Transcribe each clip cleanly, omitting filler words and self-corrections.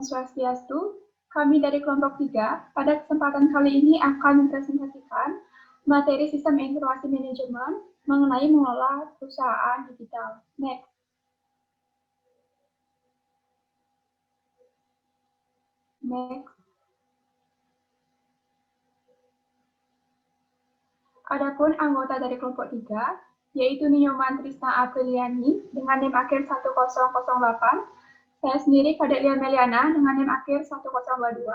Swastiastu, kami dari kelompok 3 pada kesempatan kali ini akan mempresentasikan materi sistem informasi manajemen mengenai mengelola perusahaan digital. Next. Next. Adapun anggota dari kelompok 3, yaitu Nyoman Trisna Apriliani dengan NIM akhir 1008, saya sendiri Kadek Lia Meliana dengan NIM akhir 1022,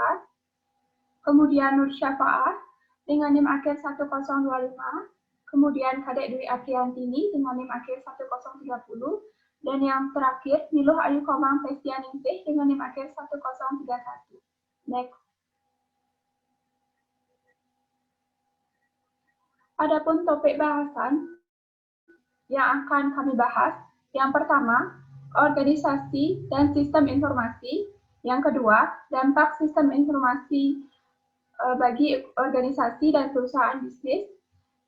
kemudian Nur Syafa'ah dengan NIM akhir 1025, kemudian Kadek Dwi Apriantini dengan NIM akhir 1030, dan yang terakhir Niluh Ayu Komang Festianingsih dengan NIM akhir 1031. Next. Adapun topik bahasan yang akan kami bahas, yang pertama, organisasi dan sistem informasi. Yang kedua, dampak sistem informasi bagi organisasi dan perusahaan bisnis.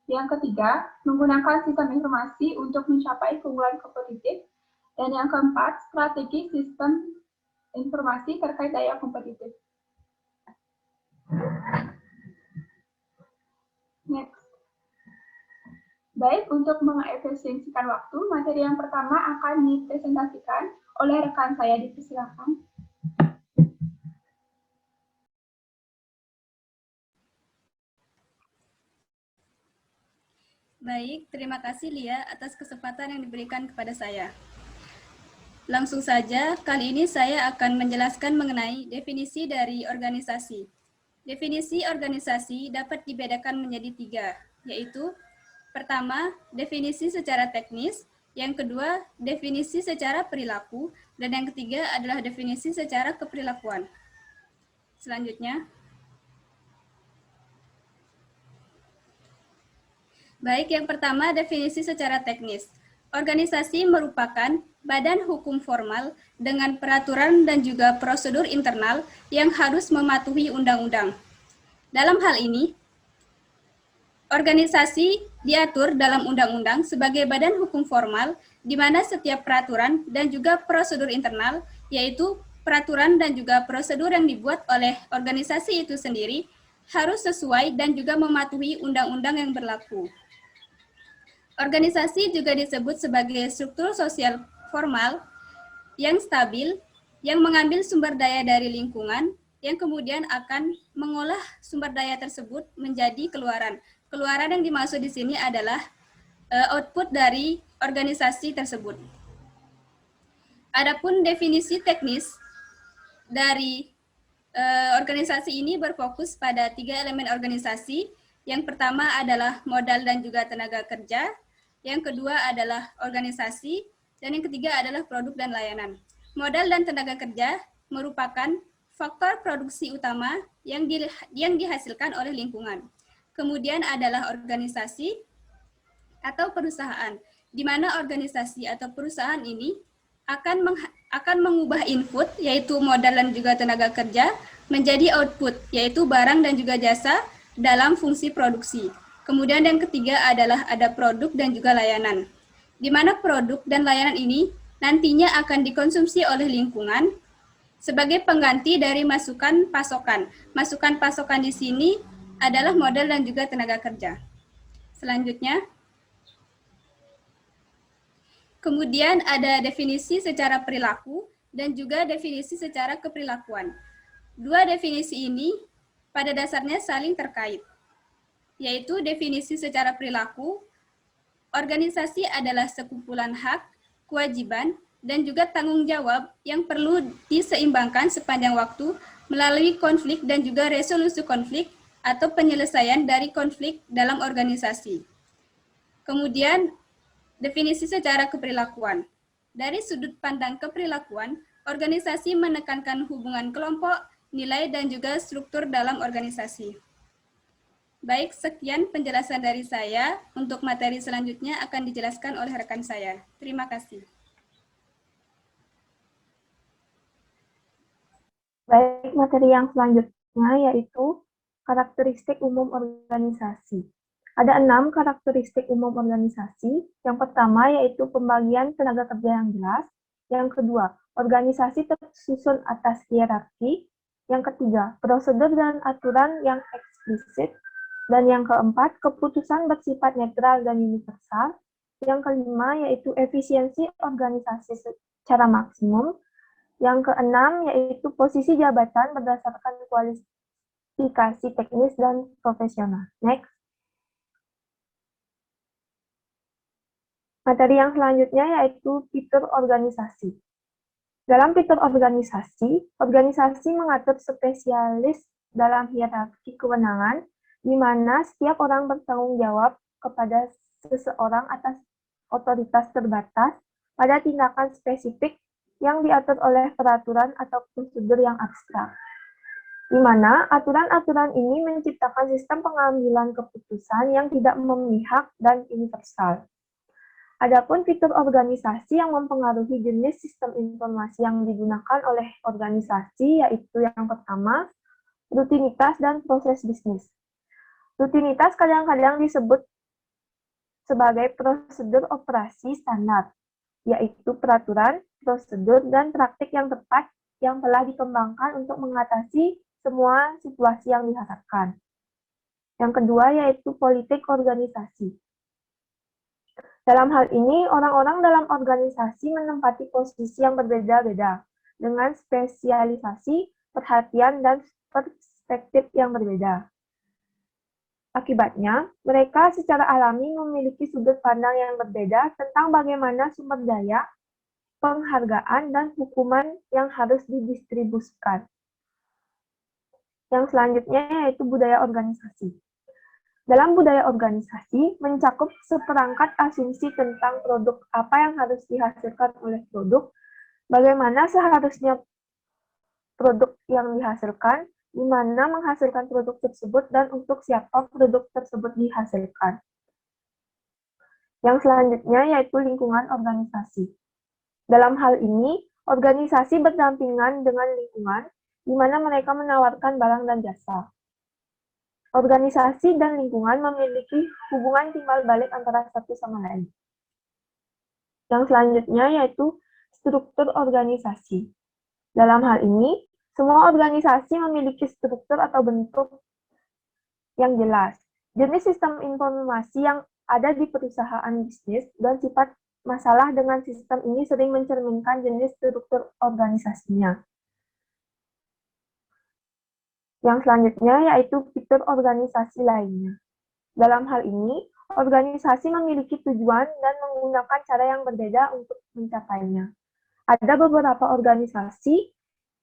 Yang ketiga, menggunakan sistem informasi untuk mencapai keunggulan kompetitif. Dan yang keempat, strategi sistem informasi terkait daya kompetitif. Next. Baik, untuk mengefisiensikan waktu, materi yang pertama akan dipresentasikan oleh rekan saya, dipersilakan. Baik, terima kasih Lia atas kesempatan yang diberikan kepada saya. Langsung saja, kali ini saya akan menjelaskan mengenai definisi dari organisasi. Definisi organisasi dapat dibedakan menjadi 3, yaitu pertama, definisi secara teknis, yang kedua, definisi secara perilaku, dan yang ketiga adalah definisi secara keperilakuan. Selanjutnya, baik, yang pertama, definisi secara teknis. Organisasi merupakan badan hukum formal dengan peraturan dan juga prosedur internal yang harus mematuhi undang-undang. Dalam hal ini, organisasi diatur dalam undang-undang sebagai badan hukum formal, di mana setiap peraturan dan juga prosedur internal, yaitu peraturan dan juga prosedur yang dibuat oleh organisasi itu sendiri, harus sesuai dan juga mematuhi undang-undang yang berlaku. Organisasi juga disebut sebagai struktur sosial formal yang stabil, yang mengambil sumber daya dari lingkungan, yang kemudian akan mengolah sumber daya tersebut menjadi keluaran. Keluaran yang dimaksud di sini adalah output dari organisasi tersebut. Adapun definisi teknis dari organisasi ini berfokus pada 3 elemen organisasi. Yang pertama adalah modal dan juga tenaga kerja, yang kedua adalah organisasi, dan yang ketiga adalah produk dan layanan. Modal dan tenaga kerja merupakan faktor produksi utama yang dihasilkan oleh lingkungan. Kemudian adalah organisasi atau perusahaan, di mana organisasi atau perusahaan ini akan mengubah input, yaitu modal dan juga tenaga kerja, menjadi output, yaitu barang dan juga jasa dalam fungsi produksi. Kemudian yang ketiga adalah ada produk dan juga layanan, di mana produk dan layanan ini nantinya akan dikonsumsi oleh lingkungan sebagai pengganti dari masukan pasokan. Masukan pasokan di sini adalah modal dan juga tenaga kerja. Selanjutnya, kemudian ada definisi secara perilaku dan juga definisi secara keperilakuan. Dua definisi ini pada dasarnya saling terkait, yaitu definisi secara perilaku, organisasi adalah sekumpulan hak, kewajiban, dan juga tanggung jawab yang perlu diseimbangkan sepanjang waktu melalui konflik dan juga resolusi konflik atau penyelesaian dari konflik dalam organisasi. Kemudian, definisi secara keperilakuan. Dari sudut pandang keperilakuan, organisasi menekankan hubungan kelompok, nilai, dan juga struktur dalam organisasi. Baik, sekian penjelasan dari saya. Untuk materi selanjutnya akan dijelaskan oleh rekan saya. Terima kasih. Baik, materi yang selanjutnya yaitu karakteristik umum organisasi. Ada 6 karakteristik umum organisasi. Yang pertama yaitu pembagian tenaga kerja yang jelas. Yang kedua, organisasi tersusun atas hierarki. Yang ketiga, prosedur dan aturan yang eksplisit. Dan yang keempat, keputusan bersifat netral dan universal. Yang kelima, yaitu efisiensi organisasi secara maksimum. Yang keenam, yaitu posisi jabatan berdasarkan kualifikasi teknis dan profesional. Next. Materi yang selanjutnya yaitu fitur organisasi. Dalam fitur organisasi, organisasi mengatur spesialis dalam hierarki kewenangan, di mana setiap orang bertanggung jawab kepada seseorang atas otoritas terbatas pada tindakan spesifik yang diatur oleh peraturan atau prosedur yang abstrak. Di mana aturan-aturan ini menciptakan sistem pengambilan keputusan yang tidak memihak dan universal. Adapun fitur organisasi yang mempengaruhi jenis sistem informasi yang digunakan oleh organisasi, yaitu yang pertama, rutinitas dan proses bisnis. Rutinitas kadang-kadang disebut sebagai prosedur operasi standar, yaitu peraturan, prosedur, dan praktik yang tepat yang telah dikembangkan untuk mengatasi semua situasi yang diharapkan. Yang kedua, yaitu politik organisasi. Dalam hal ini, orang-orang dalam organisasi menempati posisi yang berbeda-beda, dengan spesialisasi, perhatian, dan perspektif yang berbeda. Akibatnya, mereka secara alami memiliki sudut pandang yang berbeda tentang bagaimana sumber daya, penghargaan, dan hukuman yang harus didistribusikan. Yang selanjutnya yaitu budaya organisasi. Dalam budaya organisasi, mencakup seperangkat asumsi tentang produk apa yang harus dihasilkan oleh produk, bagaimana seharusnya produk yang dihasilkan, di mana menghasilkan produk tersebut, dan untuk siapa produk tersebut dihasilkan. Yang selanjutnya yaitu lingkungan organisasi. Dalam hal ini, organisasi berdampingan dengan lingkungan, di mana mereka menawarkan barang dan jasa. Organisasi dan lingkungan memiliki hubungan timbal balik antara satu sama lain. Yang selanjutnya yaitu struktur organisasi. Dalam hal ini, semua organisasi memiliki struktur atau bentuk yang jelas. Jenis sistem informasi yang ada di perusahaan bisnis dan sifat masalah dengan sistem ini sering mencerminkan jenis struktur organisasinya. Yang selanjutnya yaitu fitur organisasi lainnya. Dalam hal ini, organisasi memiliki tujuan dan menggunakan cara yang berbeda untuk mencapainya. Ada beberapa organisasi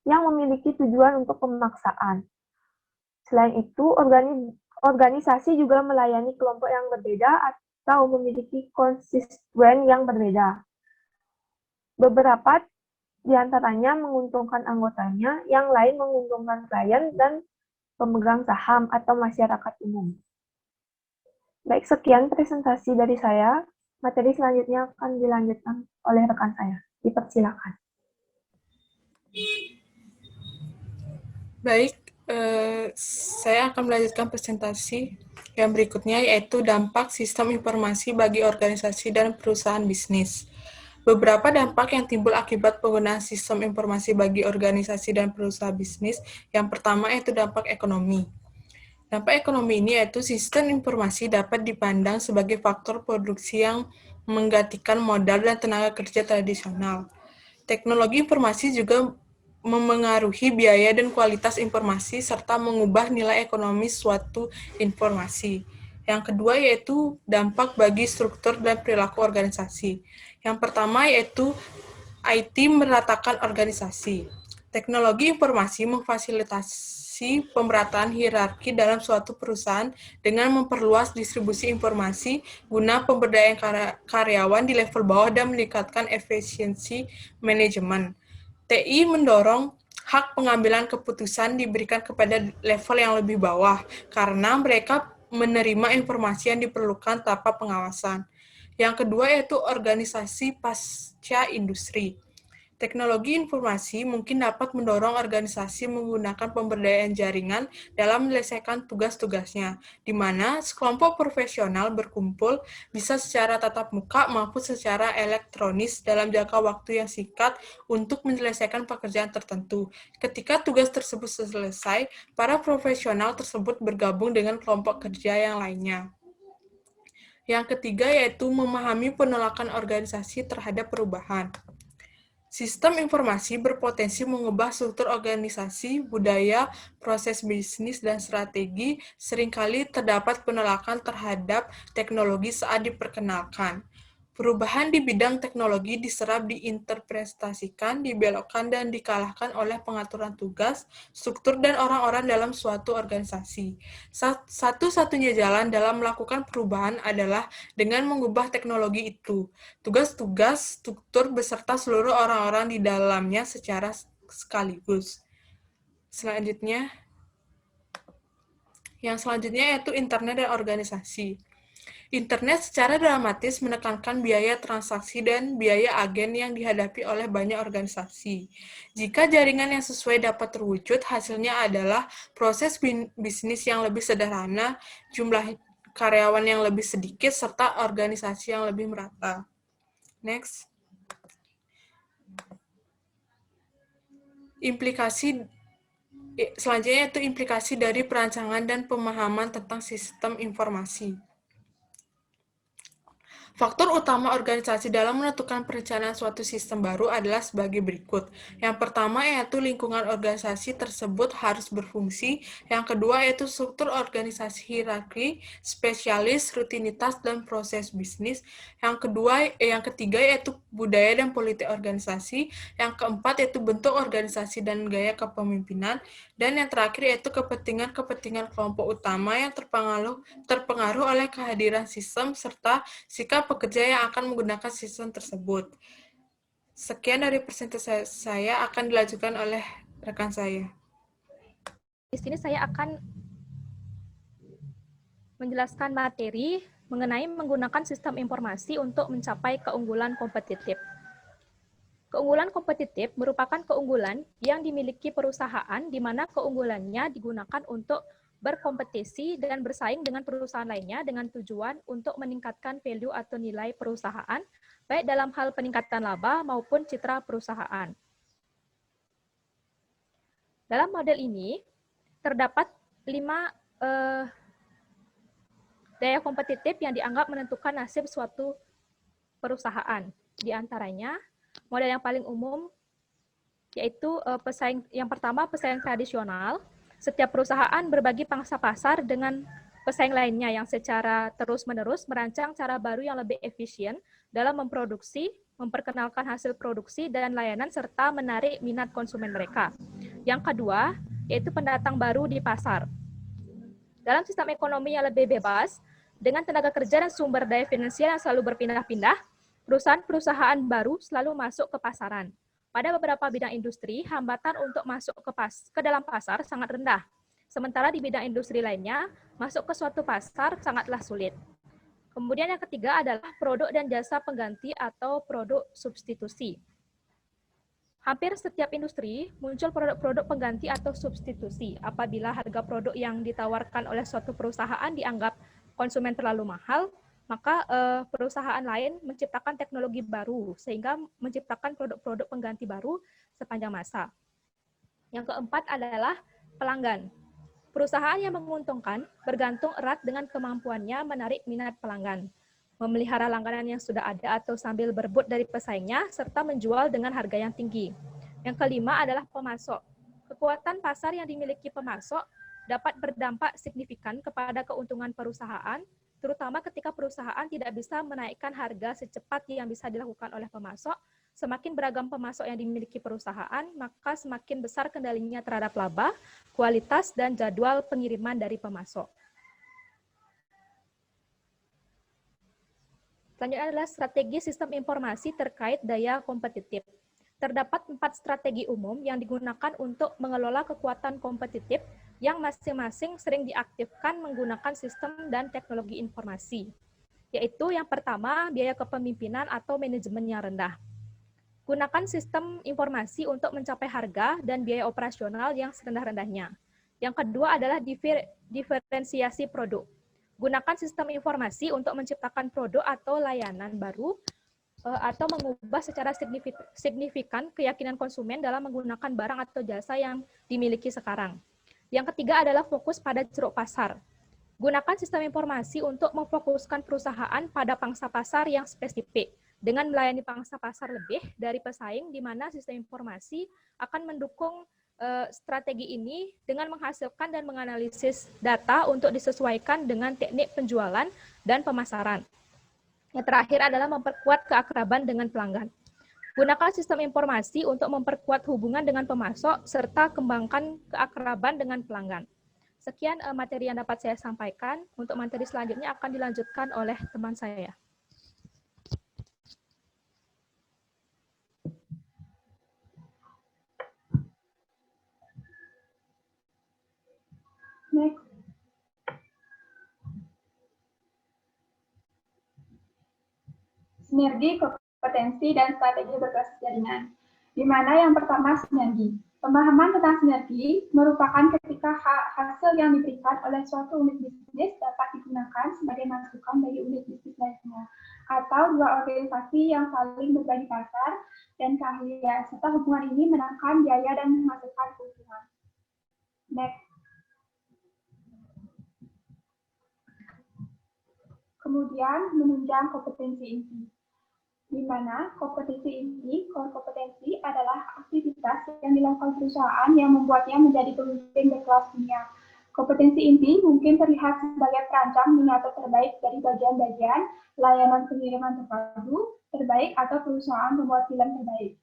yang memiliki tujuan untuk pemaksaan. Selain itu, organisasi juga melayani kelompok yang berbeda atau memiliki konstituen yang berbeda. Beberapa di antaranya menguntungkan anggotanya, yang lain menguntungkan klien dan pemegang saham atau masyarakat umum. Baik, sekian presentasi dari saya. Materi selanjutnya akan dilanjutkan oleh rekan saya. Dipersilakan. Baik, saya akan melanjutkan presentasi yang berikutnya, yaitu dampak sistem informasi bagi organisasi dan perusahaan bisnis. Beberapa dampak yang timbul akibat penggunaan sistem informasi bagi organisasi dan perusahaan bisnis. Yang pertama yaitu dampak ekonomi. Dampak ekonomi ini yaitu sistem informasi dapat dipandang sebagai faktor produksi yang menggantikan modal dan tenaga kerja tradisional. Teknologi informasi juga memengaruhi biaya dan kualitas informasi serta mengubah nilai ekonomi suatu informasi. Yang kedua yaitu dampak bagi struktur dan perilaku organisasi. Yang pertama yaitu IT meratakan organisasi. Teknologi informasi memfasilitasi pemerataan hierarki dalam suatu perusahaan dengan memperluas distribusi informasi guna pemberdayaan karyawan di level bawah dan meningkatkan efisiensi manajemen. TI mendorong hak pengambilan keputusan diberikan kepada level yang lebih bawah karena mereka menerima informasi yang diperlukan tanpa pengawasan. Yang kedua yaitu organisasi pasca industri. Teknologi informasi mungkin dapat mendorong organisasi menggunakan pemberdayaan jaringan dalam menyelesaikan tugas-tugasnya, di mana sekelompok profesional berkumpul bisa secara tatap muka maupun secara elektronis dalam jangka waktu yang singkat untuk menyelesaikan pekerjaan tertentu. Ketika tugas tersebut selesai, para profesional tersebut bergabung dengan kelompok kerja yang lainnya. Yang ketiga yaitu memahami penolakan organisasi terhadap perubahan. Sistem informasi berpotensi mengubah struktur organisasi, budaya, proses bisnis, dan strategi. Seringkali terdapat penolakan terhadap teknologi saat diperkenalkan. Perubahan di bidang teknologi diserap, diinterpretasikan, dibelokkan, dan dikalahkan oleh pengaturan tugas, struktur, dan orang-orang dalam suatu organisasi. Satu-satunya jalan dalam melakukan perubahan adalah dengan mengubah teknologi itu, tugas-tugas, struktur, beserta seluruh orang-orang di dalamnya secara sekaligus. Yang selanjutnya yaitu internet dan organisasi. Internet secara dramatis menekankan biaya transaksi dan biaya agen yang dihadapi oleh banyak organisasi. Jika jaringan yang sesuai dapat terwujud, hasilnya adalah proses bisnis yang lebih sederhana, jumlah karyawan yang lebih sedikit, serta organisasi yang lebih merata. Next. Selanjutnya yaitu implikasi dari perancangan dan pemahaman tentang sistem informasi. Faktor utama organisasi dalam menentukan perencanaan suatu sistem baru adalah sebagai berikut. Yang pertama yaitu lingkungan organisasi tersebut harus berfungsi. Yang kedua yaitu struktur organisasi, hierarki, spesialis, rutinitas, dan proses bisnis. Yang ketiga yaitu budaya dan politik organisasi. Yang keempat yaitu bentuk organisasi dan gaya kepemimpinan. Dan yang terakhir yaitu kepentingan kelompok utama yang terpengaruh oleh kehadiran sistem serta sikap pekerja yang akan menggunakan sistem tersebut. Sekian dari presentasi saya, akan dilanjutkan oleh rekan saya. Di sini saya akan menjelaskan materi mengenai menggunakan sistem informasi untuk mencapai keunggulan kompetitif. Keunggulan kompetitif merupakan keunggulan yang dimiliki perusahaan di mana keunggulannya digunakan untuk berkompetisi dan bersaing dengan perusahaan lainnya dengan tujuan untuk meningkatkan value atau nilai perusahaan, baik dalam hal peningkatan laba maupun citra perusahaan. Dalam model ini, terdapat 5 daya kompetitif yang dianggap menentukan nasib suatu perusahaan. Di antaranya, model yang paling umum yaitu yang pertama pesaing tradisional. Setiap perusahaan berbagi pangsa pasar dengan pesaing lainnya yang secara terus-menerus merancang cara baru yang lebih efisien dalam memproduksi, memperkenalkan hasil produksi dan layanan, serta menarik minat konsumen mereka. Yang kedua, yaitu pendatang baru di pasar. Dalam sistem ekonomi yang lebih bebas, dengan tenaga kerja dan sumber daya finansial yang selalu berpindah-pindah, perusahaan-perusahaan baru selalu masuk ke pasaran. Pada beberapa bidang industri, hambatan untuk masuk ke dalam pasar sangat rendah. Sementara di bidang industri lainnya, masuk ke suatu pasar sangatlah sulit. Kemudian yang ketiga adalah produk dan jasa pengganti atau produk substitusi. Hampir setiap industri muncul produk-produk pengganti atau substitusi apabila harga produk yang ditawarkan oleh suatu perusahaan dianggap konsumen terlalu mahal, maka perusahaan lain menciptakan teknologi baru sehingga menciptakan produk-produk pengganti baru sepanjang masa. Yang keempat adalah pelanggan. Perusahaan yang menguntungkan bergantung erat dengan kemampuannya menarik minat pelanggan, memelihara langganan yang sudah ada atau sambil berebut dari pesaingnya, serta menjual dengan harga yang tinggi. Yang kelima adalah pemasok. Kekuatan pasar yang dimiliki pemasok dapat berdampak signifikan kepada keuntungan perusahaan, terutama ketika perusahaan tidak bisa menaikkan harga secepat yang bisa dilakukan oleh pemasok. Semakin beragam pemasok yang dimiliki perusahaan, maka semakin besar kendalinya terhadap laba, kualitas, dan jadwal pengiriman dari pemasok. Selanjutnya adalah strategi sistem informasi terkait daya kompetitif. Terdapat 4 strategi umum yang digunakan untuk mengelola kekuatan kompetitif yang masing-masing sering diaktifkan menggunakan sistem dan teknologi informasi. Yaitu yang pertama, biaya kepemimpinan atau manajemen yang rendah. Gunakan sistem informasi untuk mencapai harga dan biaya operasional yang serendah-rendahnya. Yang kedua adalah diferensiasi produk. Gunakan sistem informasi untuk menciptakan produk atau layanan baru atau mengubah secara signifikan keyakinan konsumen dalam menggunakan barang atau jasa yang dimiliki sekarang. Yang ketiga adalah fokus pada ceruk pasar. Gunakan sistem informasi untuk memfokuskan perusahaan pada pangsa pasar yang spesifik dengan melayani pangsa pasar lebih dari pesaing, di mana sistem informasi akan mendukung strategi ini dengan menghasilkan dan menganalisis data untuk disesuaikan dengan teknik penjualan dan pemasaran. Yang terakhir adalah memperkuat keakraban dengan pelanggan. Gunakan sistem informasi untuk memperkuat hubungan dengan pemasok, serta kembangkan keakraban dengan pelanggan. Sekian materi yang dapat saya sampaikan. Untuk materi selanjutnya akan dilanjutkan oleh teman saya. Next. Sinergi, kompetensi, dan strategi berbasis jaringan. Di mana yang pertama sinergi. Pemahaman tentang sinergi merupakan ketika hasil yang diberikan oleh suatu unit bisnis dapat digunakan sebagai masukan bagi unit bisnis lainnya, atau dua organisasi yang saling berbagi pasar dan keahlian, serta hubungan ini menekan biaya dan menghasilkan keuntungan. Next. Kemudian menunjang kompetensi inti, di mana kompetensi inti, core kompetensi adalah aktivitas yang dilakukan perusahaan yang membuatnya menjadi pemimpin berkelas dunia. Kompetensi inti mungkin terlihat sebagai perancang miniatur terbaik dari bagian-bagian layanan pengiriman terpadu terbaik atau perusahaan membuat film terbaik.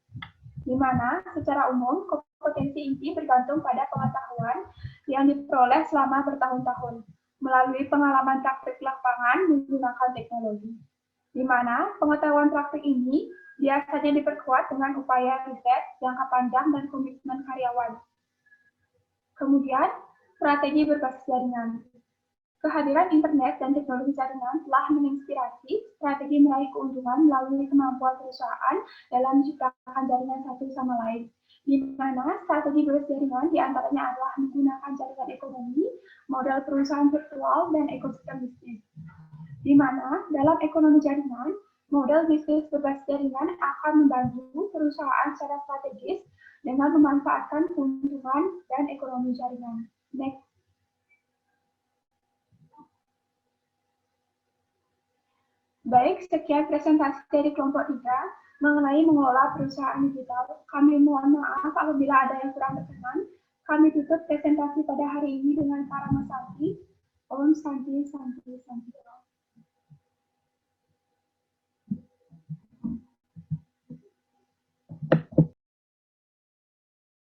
Di mana secara umum kompetensi inti bergantung pada pengetahuan yang diperoleh selama bertahun-tahun melalui pengalaman praktik lapangan menggunakan teknologi, di mana pengetahuan praktik ini biasanya diperkuat dengan upaya riset jangka panjang dan komitmen karyawan. Kemudian, strategi berbasis jaringan. Kehadiran internet dan teknologi jaringan telah menginspirasi strategi meraih keuntungan melalui kemampuan perusahaan dalam menciptakan jaringan satu sama lain, di mana strategi berbasis jaringan diantaranya adalah menggunakan jaringan ekonomi, modal perusahaan virtual, dan ekosistem bisnis. Di mana dalam ekonomi jaringan, model bisnis berbasis jaringan akan membantu perusahaan secara strategis dengan memanfaatkan keuntungan dan ekonomi jaringan. Next. Baik, sekian presentasi dari kelompok 3 mengenai mengelola perusahaan digital. Kami mohon maaf apabila ada yang kurang berkenan. Kami tutup presentasi pada hari ini dengan Parama Santi. Om Santi Santi Santi.